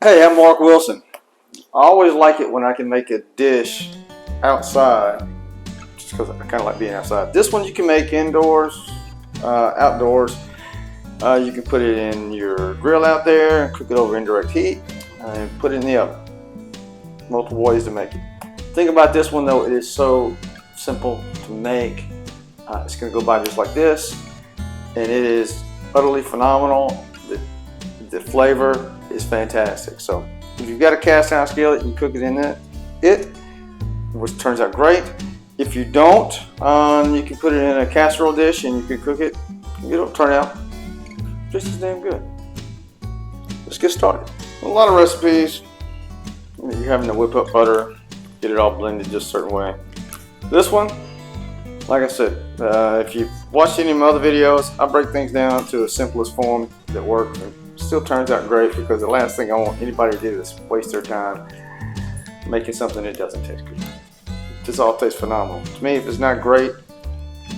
Hey, I'm Mark Wilson. I always like it when I can make a dish outside, just because I kind of like being outside. This one you can make indoors, outdoors. You can put it in your grill out there and cook it over indirect heat and put it in the oven. Multiple ways to make it. Think about this one though, it is so simple to make. It's going to go by just like this, and it is utterly phenomenal. The flavor is fantastic. So if you've got a cast iron skillet, you can cook it in it, which turns out great. If you don't, you can put it in a casserole dish and you can cook it. It'll turn out just as damn good. Let's get started. A lot of recipes, you're having to whip up butter, get it all blended just a certain way. This one, like I said, if you've watched any of my other videos, I break things down to the simplest form that works. Still turns out great, because the last thing I want anybody to do is waste their time making something that doesn't taste good. This all tastes phenomenal. To me, if it's not great,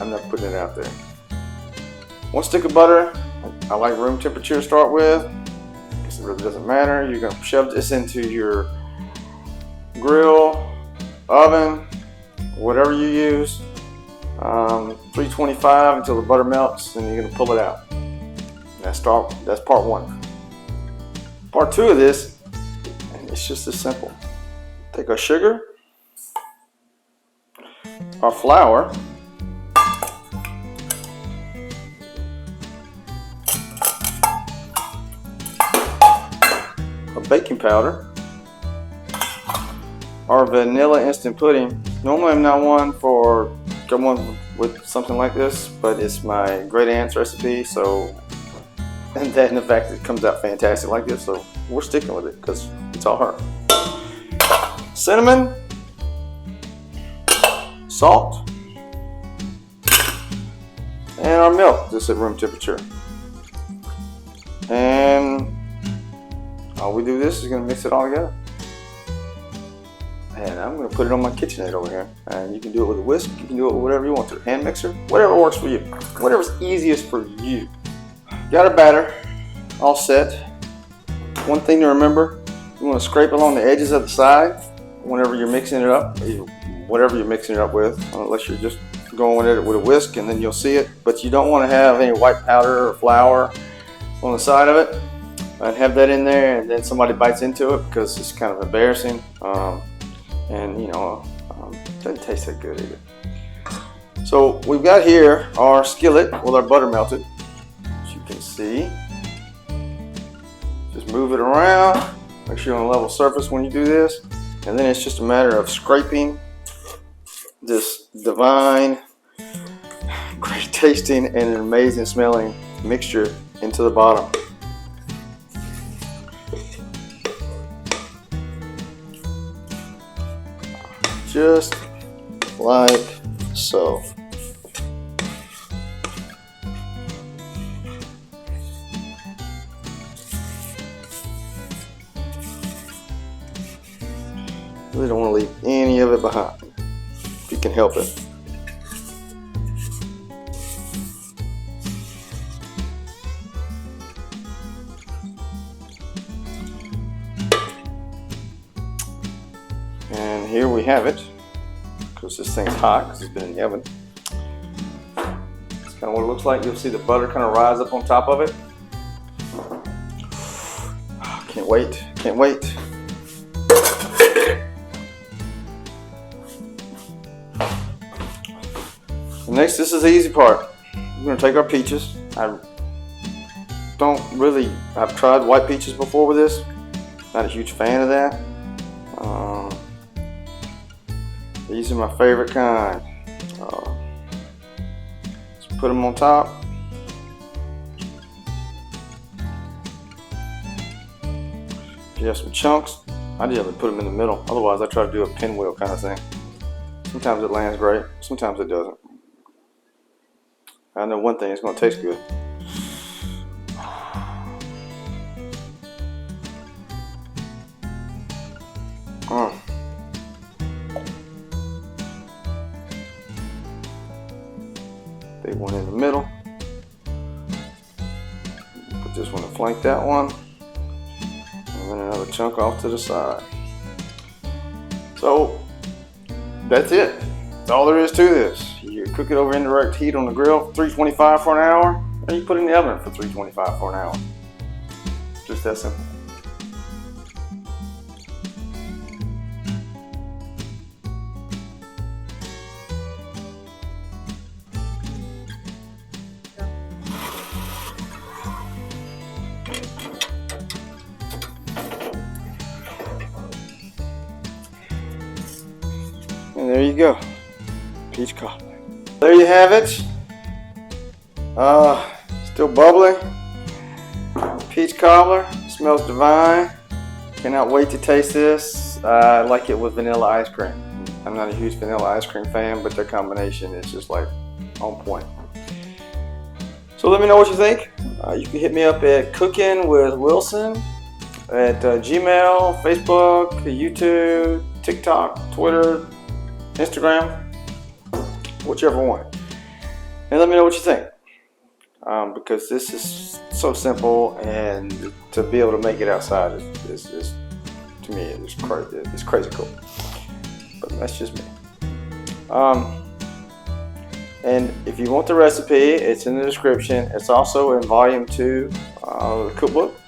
I'm not putting it out there. 1 stick of butter. I like room temperature to start with, because it really doesn't matter. You're going to shove this into your grill, oven, whatever you use. 325 until the butter melts, and you're going to pull it out. That's part one. Part two of this, and it's just as simple. Take our sugar, our flour, our baking powder, our vanilla instant pudding. Normally I'm not one for going with something like this, but it's my great aunt's recipe, so and the fact that it comes out fantastic like this, so we're sticking with it because it's all her. Cinnamon, salt, and our milk, just at room temperature. And all we do this is going to mix it all together. And I'm going to put it on my KitchenAid over here. And you can do it with a whisk, you can do it with whatever you want to, hand mixer, whatever works for you, whatever's easiest for you. Got our batter all set. One thing to remember, you want to scrape along the edges of the side whenever you're mixing it up, whatever you're mixing it up with, unless you're just going with it with a whisk, and then you'll see it. But you don't want to have any white powder or flour on the side of it and have that in there, and then somebody bites into it, because it's kind of embarrassing, and doesn't taste that good either. So we've got here our skillet with our butter melted. Can see, just move it around, make sure you're on a level surface when you do this, and then it's just a matter of scraping this divine, great tasting and an amazing smelling mixture into the bottom. Just like so. Really don't want to leave any of it behind, if you can help it. And here we have it, because this thing's hot, because it's been in the oven. That's kind of what it looks like. You'll see the butter kind of rise up on top of it. Can't wait, can't wait. Next, this is the easy part. We're going to take our peaches. I've tried white peaches before with this. Not a huge fan of that. These are my favorite kind. Just put them on top. If you have some chunks, I generally put them in the middle. Otherwise, I try to do a pinwheel kind of thing. Sometimes it lands great, sometimes it doesn't. I know one thing, it's going to taste good. Big one in the middle. Put this one to flank that one. And then another chunk off to the side. So that's it. That's all there is to this. You cook it over indirect heat on the grill, 325 for an hour, and you put it in the oven for 325 for an hour. Just that simple. And there you go, peach cobbler. There you have it. Still bubbling. Peach cobbler, smells divine. Cannot wait to taste this. I like it with vanilla ice cream. I'm not a huge vanilla ice cream fan, but their combination is just like on point. So let me know what you think. You can hit me up at Cooking with Wilson at Gmail, Facebook, YouTube, TikTok, Twitter, Instagram, whichever one. And let me know what you think. Because this is so simple, and to be able to make it outside is to me, it's crazy cool. But that's just me. And if you want the recipe, it's in the description. It's also in volume 2 of the cookbook,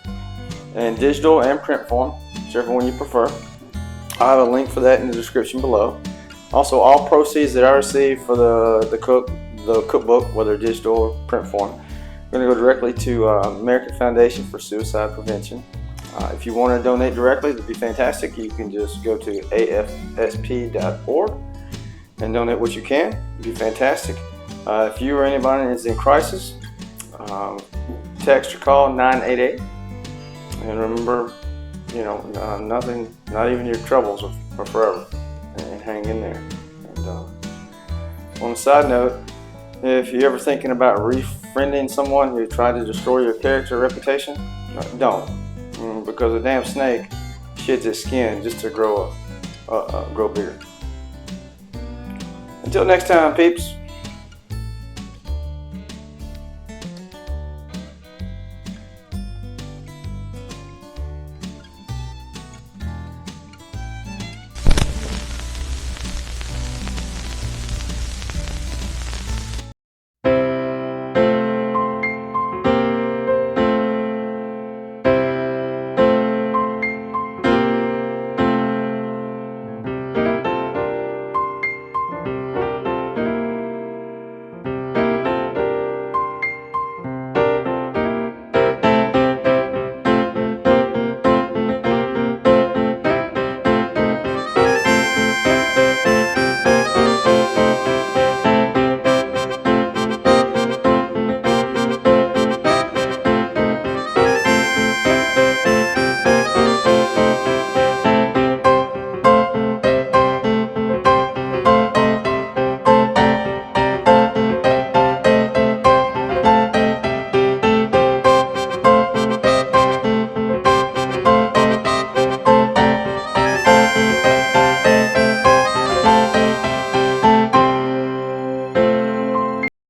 and digital and print form, whichever one you prefer. I'll have a link for that in the description below. Also, all proceeds that I receive for the cookbook, whether digital or print form, are going to go directly to American Foundation for Suicide Prevention. If you want to donate directly, that'd be fantastic. You can just go to afsp.org and donate what you can. It'd be fantastic. If you or anybody is in crisis, text or call 988. And remember, you know, nothing, not even your troubles are forever. And hang in there. And on a side note, if you're ever thinking about refriending someone who tried to destroy your character or reputation, don't. Because a damn snake sheds its skin just to grow bigger. Until next time, peeps.